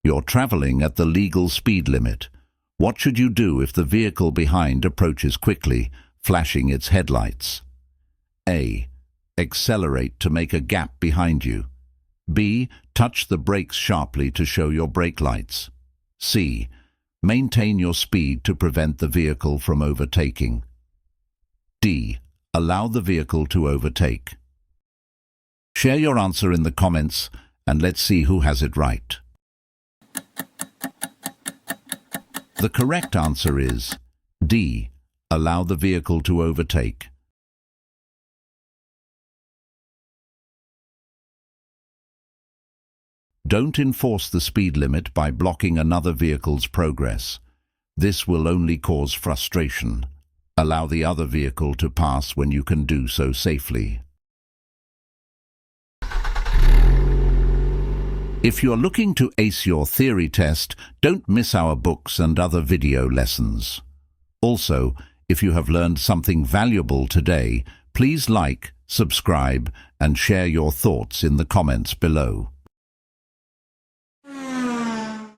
You're traveling at the legal speed limit. What should you do if the vehicle behind approaches quickly, flashing its headlights? A. Accelerate to make a gap behind you. B. Touch the brakes sharply to show your brake lights. C. Maintain your speed to prevent the vehicle from overtaking. D. Allow the vehicle to overtake. Share your answer in the comments and let's see who has it right. The correct answer is D. Allow the vehicle to overtake. Don't enforce the speed limit by blocking another vehicle's progress. This will only cause frustration. Allow the other vehicle to pass when you can do so safely. If you're looking to ace your theory test, don't miss our books and other video lessons. Also, if you have learned something valuable today, please like, subscribe, and share your thoughts in the comments below.